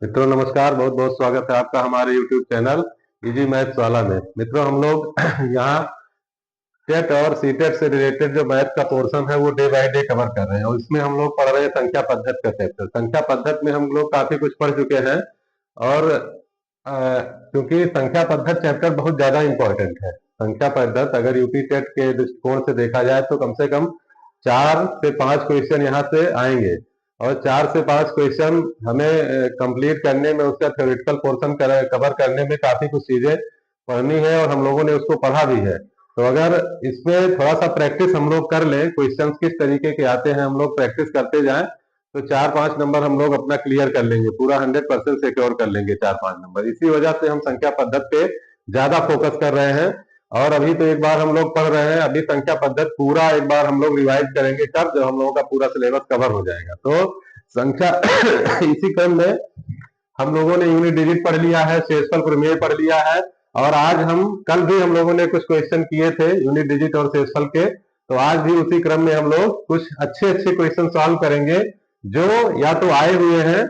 मित्रों नमस्कार, बहुत बहुत स्वागत है आपका हमारे YouTube चैनल इजी मैथ्स वाला में। मित्रों हम लोग यहाँ टेट और सीटेट से रिलेटेड जो मैथ का पोर्शन है वो डे बाय डे कवर कर रहे हैं और इसमें हम लोग पढ़ रहे हैं संख्या पद्धति का चैप्टर। संख्या पद्धति में हम लोग काफी कुछ पढ़ चुके हैं और क्योंकि संख्या पद्धति चैप्टर बहुत ज्यादा इंपॉर्टेंट है। संख्या पद्धति अगर यूपी टेट के दृष्टिकोण से देखा जाए तो कम से कम 4 से 5 क्वेश्चन यहाँ से आएंगे और 4 से 5 क्वेश्चन हमें कंप्लीट करने में, उसका थ्योरेटिकल पोर्शन कवर करने में काफी कुछ चीजें पढ़नी है और हम लोगों ने उसको पढ़ा भी है। तो अगर इसमें थोड़ा सा प्रैक्टिस हम लोग कर लें, क्वेश्चंस किस तरीके के आते हैं हम लोग प्रैक्टिस करते जाएं तो 4-5 नंबर हम लोग अपना क्लियर कर लेंगे, पूरा 100% सिक्योर कर लेंगे 4-5 नंबर। इसी वजह से हम संख्या पद्धति पे ज्यादा फोकस कर रहे हैं और अभी तो एक बार हम लोग पढ़ रहे हैं, अभी संख्या पद्धति पूरा एक बार हम लोग रिवाइज करेंगे कब, जब हम लोगों का पूरा सिलेबस कवर हो जाएगा। तो संख्या इसी क्रम में हम लोगों ने यूनिट डिजिट पढ़ लिया है, शेषफल प्रमेय पढ़ लिया है और आज कल भी हम लोगों ने कुछ क्वेश्चन किए थे यूनिट डिजिट और शेषफल के। तो आज भी उसी क्रम में हम लोग कुछ अच्छे अच्छे क्वेश्चन सॉल्व करेंगे जो या तो आए हुए हैं,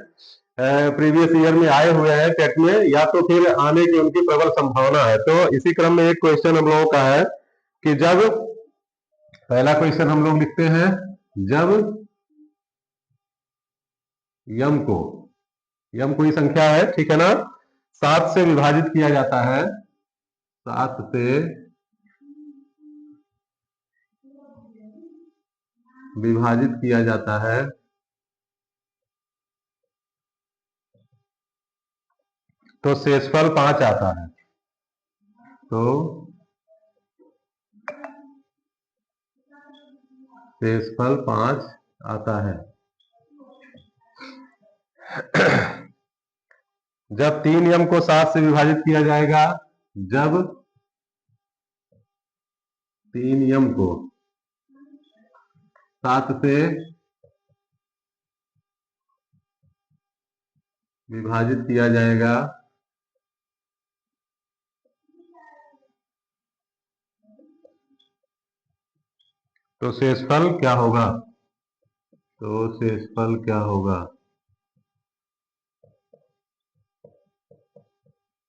प्रीवियस ईयर में आए हुए हैं टेट में, या तो फिर आने की उनकी प्रबल संभावना है। तो इसी क्रम में एक क्वेश्चन हम लोगों का है कि जब, पहला क्वेश्चन हम लोग लिखते हैं, जब यम कोई संख्या है, ठीक है ना, 7 से विभाजित किया जाता है, 7 से विभाजित किया जाता है तो शेषफल 5 आता है। तो शेषफल 5 आता है। जब 3m को 7 से विभाजित किया जाएगा, जब 3m को 7 से विभाजित किया जाएगा तो शेषफल क्या होगा? तो शेषफल क्या होगा?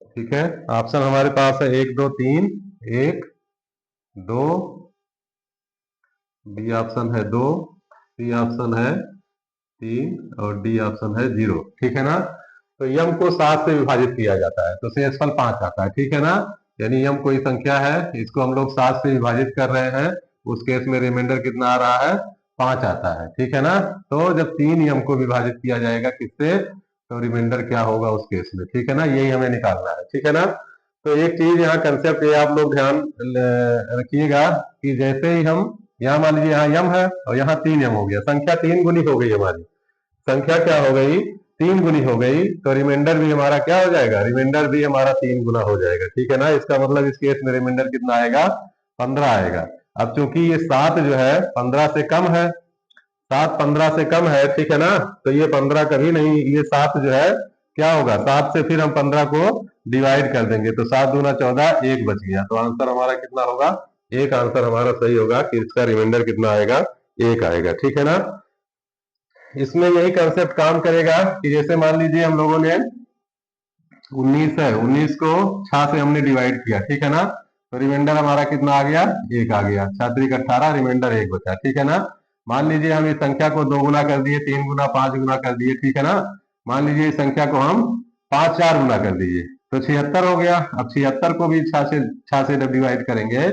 ठीक है, ऑप्शन हमारे पास है 1 2 3, 1 2, बी ऑप्शन है 2, सी ऑप्शन है 3 और डी ऑप्शन है 0। ठीक है ना। तो यम को 7 से विभाजित किया जाता है तो शेषफल 5 आता है। ठीक है ना, यानी यम कोई संख्या है, इसको हम लोग 7 से विभाजित कर रहे हैं, उस केस में रिमाइंडर कितना आ रहा है? 5 आता है। ठीक है ना। तो जब 3 यम को विभाजित किया जाएगा किससे, तो रिमाइंडर क्या होगा उस केस में। ठीक है ना, यही हमें निकालना है। ठीक है ना। तो एक चीज यहाँ कंसेप्ट ये आप लोग ध्यान रखिएगा कि जैसे ही हम यहाँ मान लीजिए यहाँ यम है और यहाँ 3m हो गया, संख्या 3 गुनी हो गई हमारी, संख्या क्या हो गई? 3 गुनी हो गई, तो रिमाइंडर भी हमारा क्या हो जाएगा? रिमाइंडर भी हमारा 3 गुना हो जाएगा। ठीक है ना, इसका मतलब इस केस में रिमाइंडर कितना आएगा? 15 आएगा। अब चूंकि ये 7 जो है 15 से कम है, 7 15 से कम है, ठीक है ना, तो ये 15 कभी नहीं, ये 7 जो है क्या होगा? 7 से फिर हम 15 को डिवाइड कर देंगे तो 7 दूना 14, 1 बच गया, तो आंसर हमारा कितना होगा? 1 आंसर हमारा सही होगा कि इसका रिमाइंडर कितना आएगा? 1 आएगा। ठीक है ना। इसमें यही कंसेप्ट काम करेगा कि जैसे मान लीजिए हम लोगों ने 19 है, 19 को 6 से हमने डिवाइड किया, ठीक है ना, तो रिमाइंडर हमारा कितना आ गया? 1 आ गया। 6 18, रिमाइंडर 1 बचा। ठीक है ना। मान लीजिए हम इस संख्या को 2 गुना कर दिए, 3 गुना, 5 गुना कर दिए, ठीक है ना। मान लीजिए इस संख्या को हम 5 4 गुना कर दीजिए तो 76 हो गया। अब 76 को भी 6 से जब डिवाइड करेंगे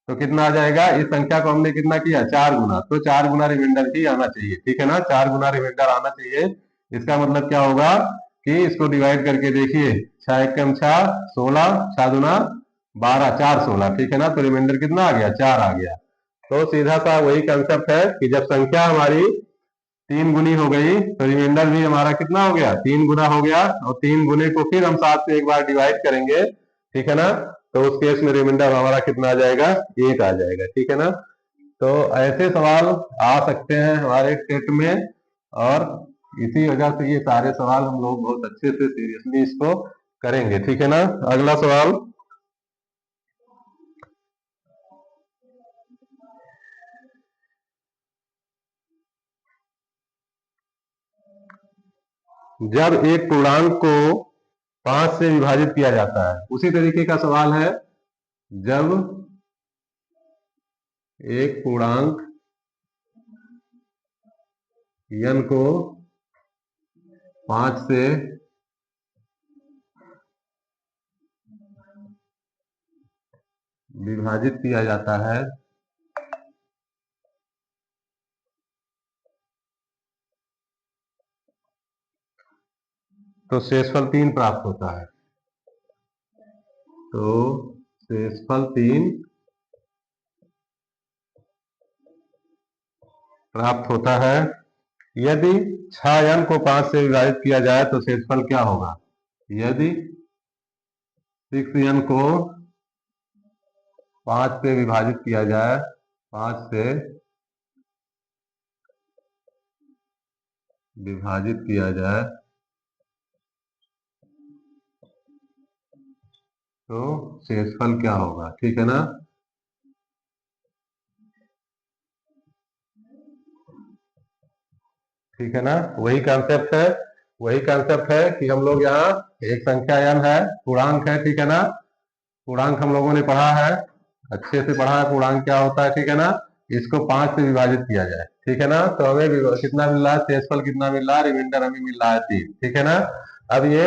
तो कितना आ जाएगा? इस संख्या को हमने कितना किया? 4 गुना, तो 4 गुना रिमाइंडर ही आना चाहिए। ठीक है ना, 4 गुना रिमाइंडर आना चाहिए। इसका मतलब क्या होगा कि इसको डिवाइड करके देखिए, 6 एकम 6, 16, 6 दूना 12, 4 16, ठीक है ना, तो रिमाइंडर कितना आ गया? 4 आ गया। तो सीधा सा वही कंसेप्ट है कि जब संख्या हमारी 3 गुनी हो गई तो रिमाइंडर भी हमारा कितना हो गया? 3 गुना हो गया, और 3 गुने को फिर हम 7 से एक बार डिवाइड करेंगे, ठीक है ना, तो उस केस में रिमाइंडर हमारा कितना आ जाएगा? 1 आ जाएगा। ठीक है ना। तो ऐसे सवाल आ सकते हैं हमारे टेट में और इसी वजह से ये सारे सवाल हम लोग बहुत अच्छे से सीरियसली इसको करेंगे। ठीक है ना। अगला सवाल, जब एक पूर्णांक को 5 से विभाजित किया जाता है, उसी तरीके का सवाल है। जब एक पूर्णांक n को 5 से विभाजित किया जाता है तो शेषफल 3 प्राप्त होता है। तो शेषफल 3 प्राप्त होता है। यदि 6n को 5 से विभाजित किया जाए तो शेषफल क्या होगा? यदि 6n को 5 से विभाजित किया जाए, 5 से विभाजित किया जाए तो शेषफल क्या होगा? ठीक है ना। ठीक है ना, वही कॉन्सेप्ट है। वही कॉन्सेप्ट है कि हम लोग यहाँ एक संख्या n है, पूर्णांक है, ठीक है ना। पूर्णांक हम लोगों ने पढ़ा है, अच्छे से पढ़ा है पूर्णांक क्या होता है, ठीक है ना। इसको 5 से विभाजित किया जाए, ठीक है ना, तो हमें कितना मिल रहा है? शेषफल कितना मिल रहा है? रिमाइंडर हमें मिल रहा है 3, ठीक है ना। अब ये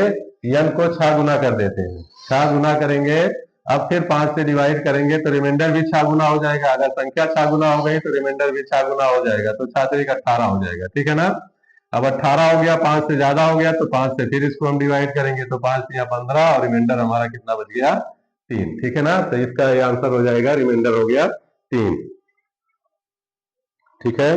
n को 6 गुना कर देते हैं, 6 गुना करेंगे, अब फिर 5 से डिवाइड करेंगे तो रिमाइंडर भी 6 गुना हो जाएगा। अगर संख्या 6 गुना हो गई तो रिमाइंडर भी 6 गुना हो जाएगा, तो 6 से 18 हो जाएगा, ठीक है ना। अब 18 हो गया, 5 से ज्यादा हो गया तो 5 से फिर इसको हम डिवाइड करेंगे तो 5 या 15 और रिमाइंडर हमारा कितना बच गया? 3, ठीक है ना। तो इसका ये आंसर हो जाएगा, रिमाइंडर हो गया 3, ठीक है।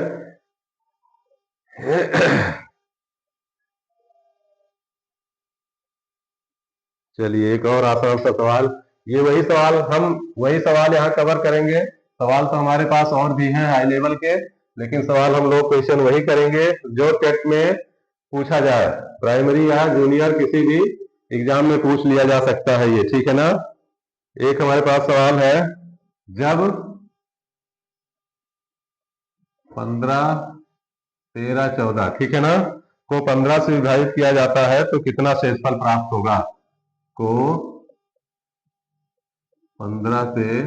चलिए एक और आसान सा सवाल, ये वही सवाल यहाँ कवर करेंगे। सवाल तो हमारे पास और भी हैं हाई लेवल के, लेकिन सवाल हम लोग क्वेश्चन वही करेंगे जो टेट में पूछा जाए, प्राइमरी या जूनियर किसी भी एग्जाम में पूछ लिया जा सकता है ये, ठीक है ना। एक हमारे पास सवाल है, जब 15, 13, 14, ठीक है ना, को 15 से विभाजित किया जाता है तो कितना शेषफल प्राप्त होगा? को 15 से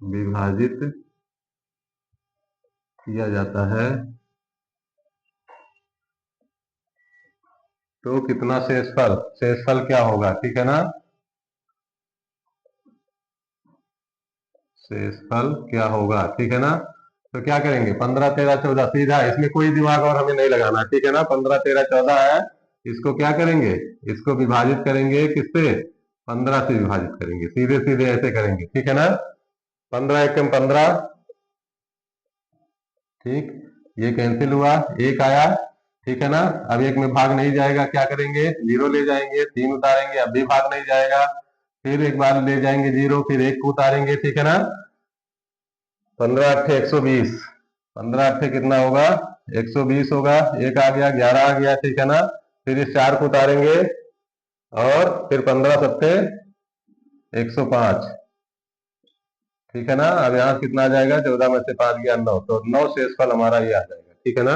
विभाजित किया जाता है तो कितना शेषफल क्या होगा? ठीक है ना, शेषफल क्या होगा, ठीक है ना। तो क्या करेंगे? 15, 13, 14 सीधा, इसमें कोई दिमाग और हमें नहीं लगाना, ठीक है ना। 15, 13, 14 है, इसको क्या करेंगे? इसको विभाजित करेंगे किससे? 15 से विभाजित करेंगे, सीधे सीधे ऐसे करेंगे, ठीक है ना। 15 एकम 15, ठीक, ये कैंसिल हुआ, एक आया, ठीक है ना। अब एक में भाग नहीं जाएगा, क्या करेंगे? जीरो ले जाएंगे, 3 उतारेंगे, अब भी भाग नहीं जाएगा, फिर एक बार ले जाएंगे जीरो, फिर एक को उतारेंगे, ठीक है ना। 15 अट्ठे 120, 15 अट्ठे कितना होगा? 120 होगा, एक आ गया, 11 आ गया, ठीक है ना। फिर इस 4 को उतारेंगे और फिर 15 सत्ते 105, ठीक है ना। अब यहाँ कितना आ जाएगा? 14 में से 5 गया 9, तो 9 शेषफल हमारा ये आ जाएगा, ठीक है ना।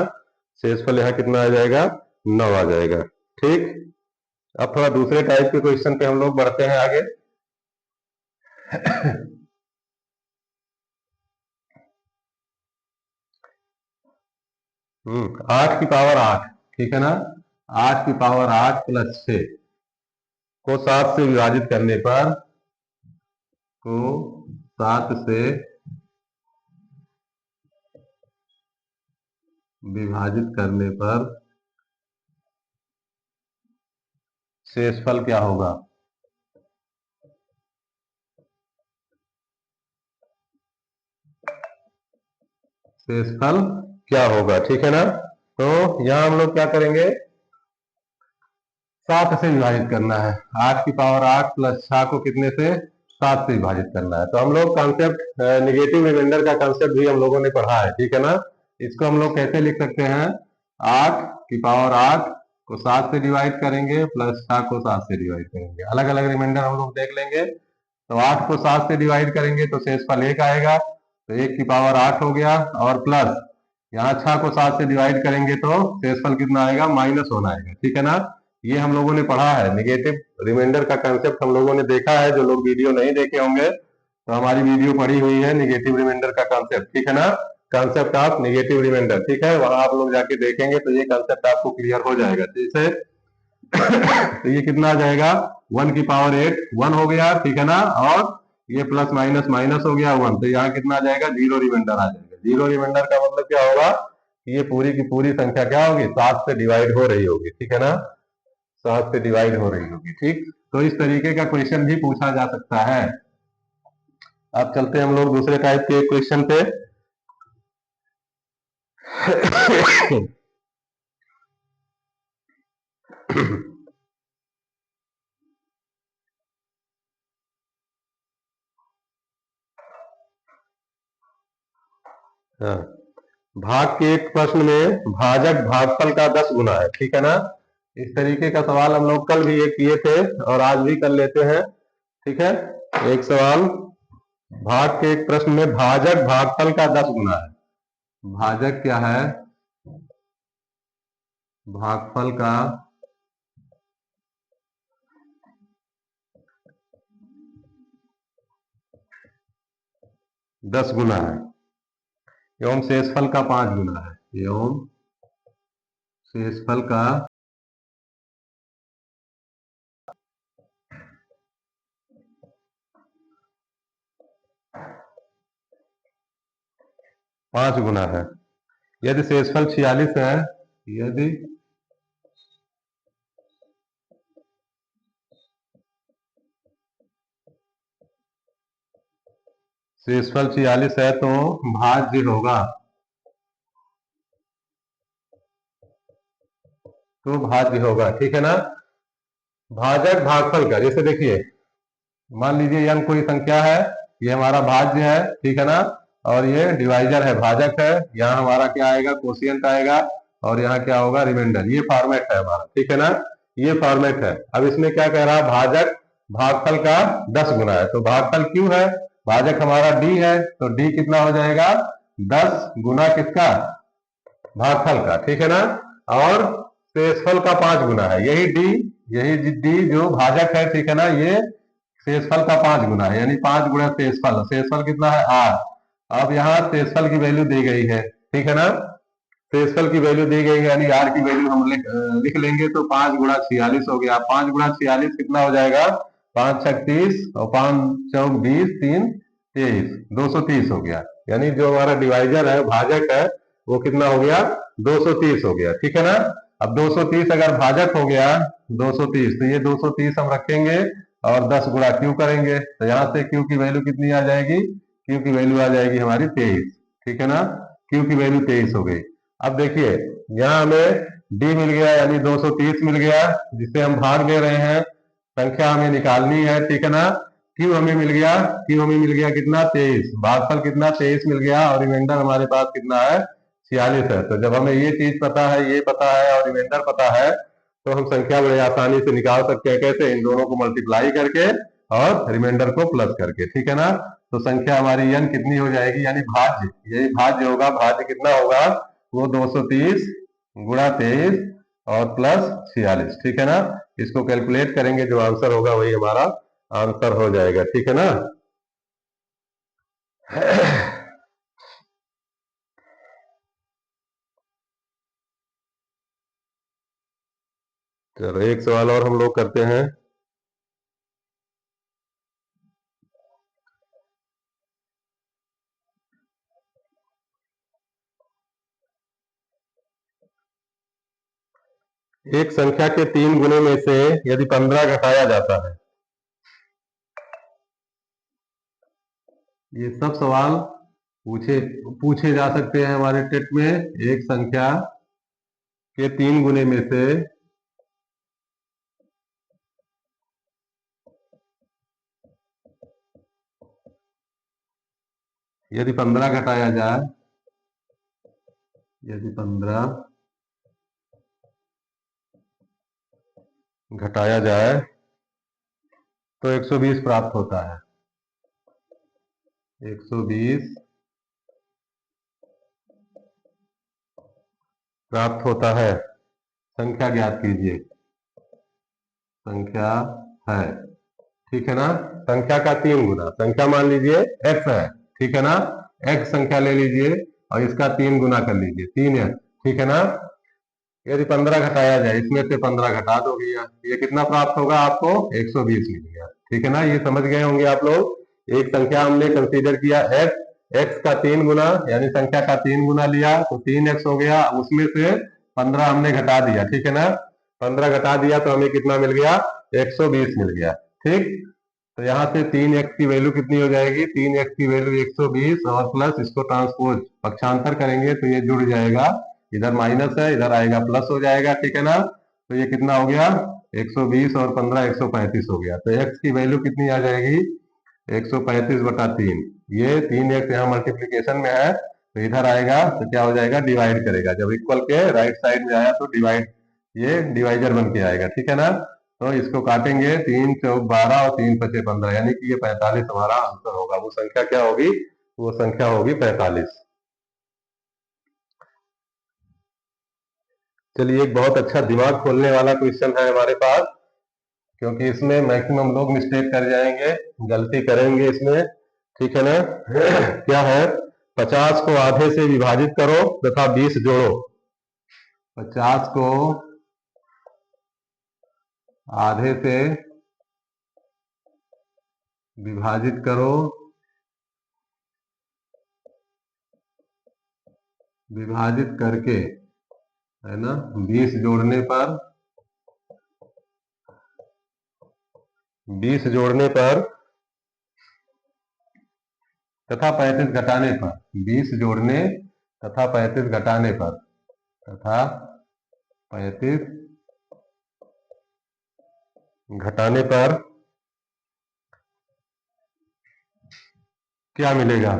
शेषफल यहाँ कितना आ जाएगा? 9 आ जाएगा, ठीक। अब थोड़ा दूसरे टाइप के क्वेश्चन पे हम लोग बढ़ते हैं आगे। 8 की पावर 8, ठीक है ना, 8 की पावर 8 प्लस 6 को 7 से विभाजित करने पर, को 7 से विभाजित करने पर शेषफल क्या होगा? शेषफल क्या होगा, ठीक है ना। तो यहां हम लोग क्या करेंगे? 7 से विभाजित करना है, 8 की पावर 8 प्लस 6 को कितने से? 7 से विभाजित करना है। तो हम लोग कॉन्सेप्ट निगेटिव रिमाइंडर का कॉन्सेप्ट भी हम लोगों ने पढ़ा है, ठीक है ना। इसको हम लोग कैसे लिख सकते हैं? 8 की पावर 8 को 7 से डिवाइड करेंगे प्लस 6 को 7 से डिवाइड करेंगे, अलग अलग रिमाइंडर हम लोग देख लेंगे। तो 8 को 7 से डिवाइड करेंगे तो शेषफल 1 आएगा, तो 1 की पावर 8 हो गया और प्लस यहाँ 6 को 7 से डिवाइड करेंगे तो शेषफल कितना आएगा, -1 आएगा। ठीक है ना, ये हम लोगों ने पढ़ा है, निगेटिव रिमाइंडर का कंसेप्ट हम लोगों ने देखा है। जो लोग वीडियो नहीं देखे होंगे तो हमारी वीडियो पड़ी हुई है निगेटिव रिमाइंडर का कंसेप्ट, ठीक है ना, कंसेप्ट ऑफ निगेटिव रिमाइंडर। ठीक है, वहां आप लोग जाके देखेंगे तो ये कंसेप्ट आपको क्लियर हो जाएगा। जैसे तो ये कितना आ जाएगा, 1 की पावर 8 1 हो गया, ठीक है ना, और ये प्लस माइनस माइनस हो गया 1, तो यहाँ कितना आ जाएगा, जीरो रिमाइंडर आ जाएगा। जीरो रिमाइंडर का मतलब क्या होगा कि ये पूरी की पूरी संख्या क्या होगी, 7 से डिवाइड हो रही होगी। ठीक है ना, 7 से डिवाइड हो रही होगी। ठीक, तो इस तरीके का क्वेश्चन भी पूछा जा सकता है। अब चलते हैं हम लोग दूसरे टाइप के क्वेश्चन पे। हाँ, भाग के एक प्रश्न में भाजक भागफल का 10 गुना है। ठीक है ना, इस तरीके का सवाल हम लोग कल भी एक किए थे और आज भी कर लेते हैं। ठीक है, एक सवाल, भाग के एक प्रश्न में भाजक भागफल का 10 गुना है। भाजक क्या है, भागफल का 10 गुना है, एवं शेषफल का 5 गुना है, एवं शेषफल का 5 गुना है। यदि शेषफल 46 है, यदि शेषफल 46 है तो भाज्य होगा, तो भाज्य होगा। ठीक है ना, भाजक भागफल का, जैसे देखिए मान लीजिए n कोई संख्या है, ये हमारा भाज्य है, ठीक है ना, और ये डिवाइजर है, भाजक है। यहाँ हमारा क्या आएगा, कोशिएंट आएगा, और यहाँ क्या होगा, रिमाइंडर। ये फॉर्मेट है हमारा, ठीक है ना, ये फॉर्मेट है। अब इसमें क्या कह रहा है, भाजक भागफल का 10 गुना है, तो भागफल क्यों है, भाजक हमारा d है, तो d कितना हो जाएगा, 10 गुना किसका, भागफल का। ठीक है ना, और शेषफल का 5 गुना है, यही डी जो भाजक है, ठीक है ना, ये शेषफल का 5 गुना है, यानी 5 गुना शेषफल। शेषफल कितना है, 8। अब यहाँ शेषफल की वैल्यू दी गई है, ठीक है ना, शेषफल की वैल्यू दी गई है, यानी आर की वैल्यू हम लिख लेंगे, तो 5 गुणा 46 हो गया। 5 गुणा 46 कितना हो जाएगा, 5 6 30 और 5 चौक 20 3 23, 230 हो गया। यानी जो हमारा डिवाइजर है, भाजक है, वो कितना हो गया, 230 हो गया। ठीक है ना, अब 230 अगर भाजक हो गया 230, तो ये 230 हम रखेंगे और 10 गुणा क्यू करेंगे, तो यहाँ से क्यू की वैल्यू कितनी आ जाएगी, क्यू की वैल्यू आ जाएगी हमारी 23। ठीक है ना, क्यू की वैल्यू 23 हो गई। अब देखिए यहाँ हमें डी मिल गया, यानी 230 मिल गया, जिससे हम भाग ले रहे हैं, संख्या हमें निकालनी है। ठीक है ना, क्यू हमें मिल गया, क्यू हमें मिल गया कितना, 23, भागफल कितना 23 मिल गया, और रिमाइंडर हमारे पास कितना है, 46 है। तो जब हमें ये चीज पता है, ये पता है और रिमाइंडर पता है, तो हम संख्या बड़े आसानी से निकाल सकते हैं। कैसे, इन दोनों को मल्टीप्लाई करके और रिमाइंडर को प्लस करके। ठीक है ना, तो संख्या हमारी n कितनी हो जाएगी, यानी भाज्य, यही भाज्य होगा। भाज्य कितना होगा, वो 230 गुणा 23 और प्लस 46। ठीक है ना, इसको कैलकुलेट करेंगे, जो आंसर होगा वही हमारा आंसर हो जाएगा। ठीक है ना। चलो एक सवाल और हम लोग करते हैं। एक संख्या के 3 गुने में से यदि 15 घटाया जाता है, ये सब सवाल पूछे पूछे जा सकते हैं हमारे टेट में। एक संख्या के 3 गुने में से यदि 15 घटाया जाए, यदि 15 घटाया जाए तो 120 प्राप्त होता है। 120 प्राप्त होता है। संख्या ज्ञात कीजिए। संख्या है, ठीक है ना। संख्या का 3 गुना, संख्या मान लीजिए x है, ठीक है ना। x संख्या ले लीजिए और इसका 3 गुना कर लीजिए, 3x, ठीक है ना। यदि 15 घटाया जाए, इसमें से 15 घटा दो भैया, ये कितना प्राप्त होगा आपको? 120 मिल गया, ठीक है ना। ये समझ गए होंगे आप लोग। एक संख्या हमने कंसीडर किया x, x का 3 गुना, यानी संख्या का 3 गुना लिया तो 3x हो गया, उसमें से 15 हमने घटा दिया, ठीक है ना। 15 घटा दिया तो हमें कितना मिल गया? 120 मिल गया, ठीक। तो यहाँ से 3x की वैल्यू कितनी हो जाएगी? 3x की वैल्यू 120, और प्लस इसको ट्रांसपोज पक्षांतर करेंगे तो ये जुड़ जाएगा, इधर माइनस है, इधर आएगा प्लस हो जाएगा, ठीक है ना। तो ये कितना हो गया? 120 और 15 135 हो गया। तो x की वैल्यू कितनी आ जाएगी? 135/3। ये 3x यहाँ मल्टीप्लीकेशन में है तो इधर आएगा तो क्या हो जाएगा? डिवाइड करेगा, जब इक्वल के राइट साइड में आया तो डिवाइड, ये डिवाइजर बन के आएगा, ठीक है ना। तो इसको काटेंगे, 3 चौक 12 और 3 पचे 15, यानी कि ये 45 हमारा आंसर होगा। वो संख्या क्या होगी? वो संख्या होगी 45। चलिए, एक बहुत अच्छा दिमाग खोलने वाला क्वेश्चन है हमारे पास, क्योंकि इसमें मैक्सिमम लोग मिस्टेक कर जाएंगे, गलती करेंगे इसमें, ठीक है ना। क्या है? 50 को आधे से विभाजित करो तथा 20 जोड़ो। 50 को आधे से विभाजित करो, विभाजित करके, है ना, 20 जोड़ने पर, 20 जोड़ने पर तथा 35 घटाने पर, 20 जोड़ने तथा 35 घटाने पर, तथा 35 घटाने पर क्या मिलेगा?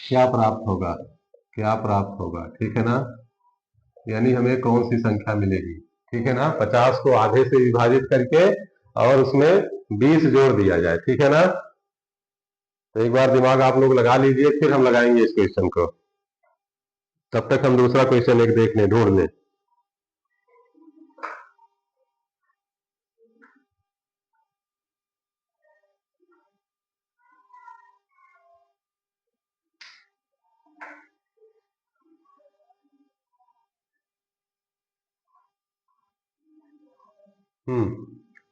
क्या प्राप्त होगा? क्या प्राप्त होगा, ठीक है ना। यानी हमें कौन सी संख्या मिलेगी, ठीक है ना। 50 को आधे से विभाजित करके और उसमें 20 जोड़ दिया जाए, ठीक है ना। तो एक बार दिमाग आप लोग लगा लीजिए, फिर हम लगाएंगे इस क्वेश्चन को। तब तक हम दूसरा क्वेश्चन एक देख लें, ढूंढ लें।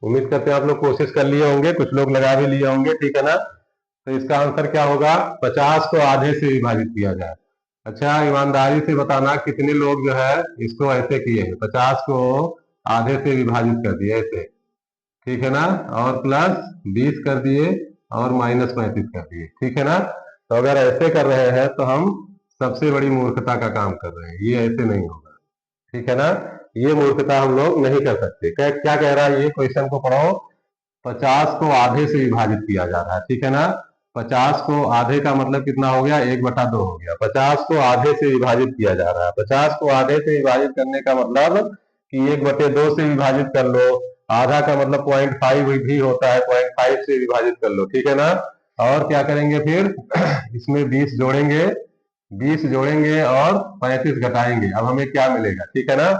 उम्मीद करते हैं आप लोग कोशिश कर लिए होंगे, कुछ लोग लगा भी लिए होंगे, ठीक है ना। तो इसका आंसर क्या होगा? 50 को आधे से विभाजित किया जाए। अच्छा, ईमानदारी से बताना कितने लोग जो है इसको ऐसे किए हैं, 50 को आधे से विभाजित कर दिए ऐसे, ठीक है ना, और प्लस 20 कर दिए और माइनस 35 कर दिए, ठीक है ना। तो अगर ऐसे कर रहे हैं तो हम सबसे बड़ी मूर्खता का काम कर रहे हैं, ये ऐसे नहीं होगा, ठीक है ना। ये मूर्खता हम लोग नहीं कर सकते। क्या क्या कह रहा है ये? क्वेश्चन को पढ़ो। 50 को आधे से विभाजित किया जा रहा है, ठीक है ना। 50 को आधे का मतलब कितना हो गया? 1/2 हो गया। 50 को आधे से विभाजित किया जा रहा है। 50 को आधे से विभाजित करने का मतलब कि 1/2 से विभाजित कर लो। आधा का मतलब 0.5 भी होता है, 0.5 से विभाजित कर लो, ठीक है ना। और क्या करेंगे फिर? इसमें 20 जोड़ेंगे, 20 जोड़ेंगे और 35 घटाएंगे। अब हमें क्या मिलेगा, ठीक है ना।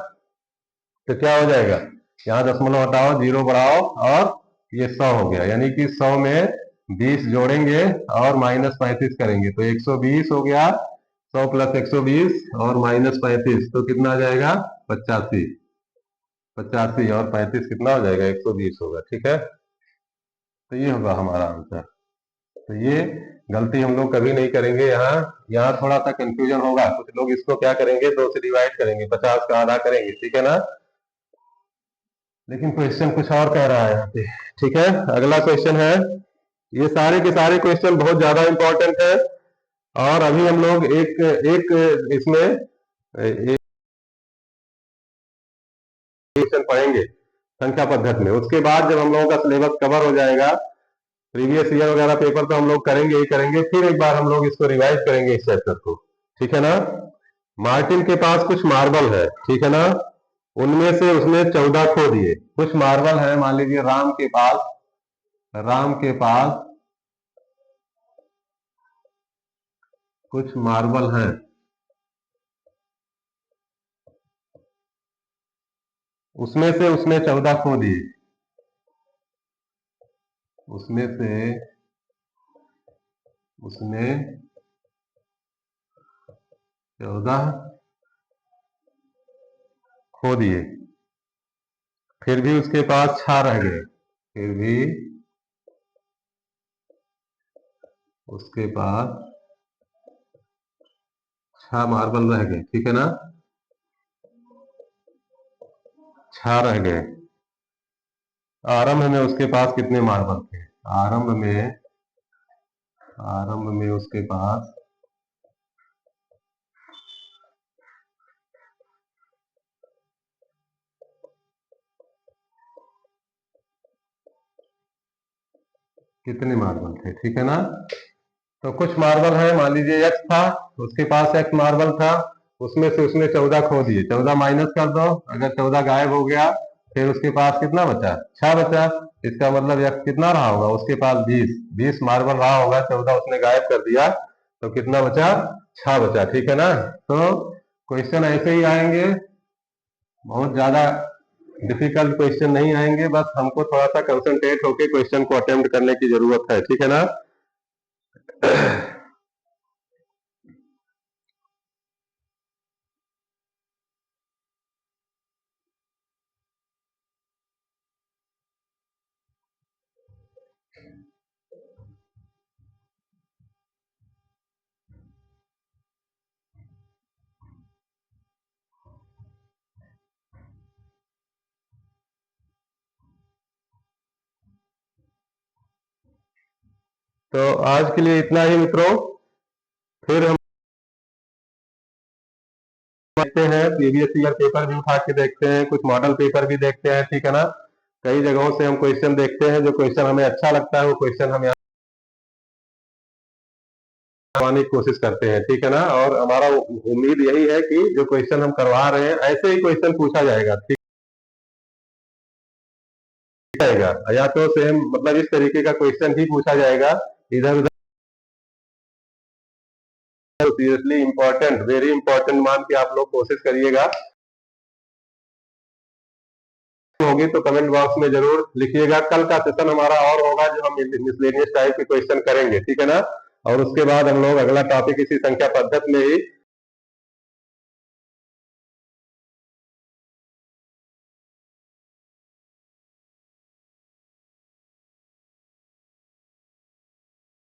तो क्या हो जाएगा? यहाँ दशमलव हटाओ, 0 बढ़ाओ और ये 100 हो गया, यानी कि 100 में 20 जोड़ेंगे और माइनस 35 करेंगे तो 120 हो गया। 100 प्लस 120 और माइनस 35 तो कितना आ जाएगा? 85। 85 और 35 कितना हो जाएगा? 120 होगा, ठीक है। तो ये होगा हमारा आंसर। तो ये गलती हम लोग कभी नहीं करेंगे। यहाँ यहाँ थोड़ा सा कंफ्यूजन होगा, कुछ लोग इसको क्या करेंगे? 2 से डिवाइड करेंगे, 50 का आधा करेंगे, ठीक है ना। लेकिन क्वेश्चन कुछ और कह रहा है यहाँ पे, ठीक है। अगला क्वेश्चन है, ये सारे के सारे क्वेश्चन बहुत ज्यादा इंपॉर्टेंट है, और अभी हम लोग एक एक इसमें एक क्वेश्चन पढ़ेंगे संख्या पद्धति में। उसके बाद जब हम लोगों का सिलेबस कवर हो जाएगा, प्रीवियस ईयर वगैरह पेपर तो हम लोग करेंगे ही करेंगे, फिर एक बार हम लोग इसको रिवाइज करेंगे इस चैप्टर को, ठीक है ना। मार्टिन के पास कुछ मार्बल है, ठीक है ना। उनमें से उसने 14 खो दिए। कुछ मार्बल है, मान लीजिए राम के पास, राम के पास कुछ मार्बल हैं, उसमें से उसने 14 खो दिए, उसमें से उसने 14 खो दिए, फिर भी उसके पास 6 रह गए, फिर भी उसके पास 6 मार्बल रह गए, ठीक है ना, 6 रह गए। आरंभ में उसके पास कितने मार्बल थे? आरंभ में उसके पास कितने मार्बल थे, ठीक है ना। तो कुछ मार्बल है, मान लीजिए एक्स था, उसके पास एक्स मार्बल था, उसमें से उसने 14 खो दिए, 14 माइनस कर दो, अगर 14 गायब हो गया फिर उसके पास कितना बचा? 6 बचा। इसका मतलब एक्स कितना रहा होगा? उसके पास 20 मार्बल रहा होगा, 14 उसने गायब कर दिया, तो कितना बचा? 6 बचा, ठीक है ना। तो क्वेश्चन ऐसे ही आएंगे, बहुत ज्यादा डिफिकल्ट क्वेश्चन नहीं आएंगे, बस हमको थोड़ा सा कंसंट्रेट होकर क्वेश्चन को अटेम्प्ट करने की जरूरत है, ठीक है ना। तो आज के लिए इतना ही मित्रों, फिर हम देखते हैं प्रीवियस ईयर पेपर भी उठा के देखते हैं, कुछ मॉडल पेपर भी देखते हैं, ठीक है ना। कई जगहों से हम क्वेश्चन देखते हैं, जो क्वेश्चन हमें अच्छा लगता है वो क्वेश्चन हम यहाँ करवाने की कोशिश करते हैं, ठीक है ना। और हमारा उम्मीद यही है कि जो क्वेश्चन हम करवा रहे हैं ऐसे ही क्वेश्चन पूछा जाएगा, ठीक जाएगा, या तो सेम मतलब इस तरीके का क्वेश्चन ही पूछा जाएगा, इधर उधर। सीरियसली इंपॉर्टेंट, वेरी इंपॉर्टेंट मान के आप लोग कोशिश करिएगा। होगी तो कमेंट बॉक्स में जरूर लिखिएगा। कल का सेशन हमारा और होगा, जो हम मिसलेनियस टाइप के क्वेश्चन करेंगे, ठीक है ना। और उसके बाद हम लोग अगला टॉपिक इसी संख्या पद्धति में ही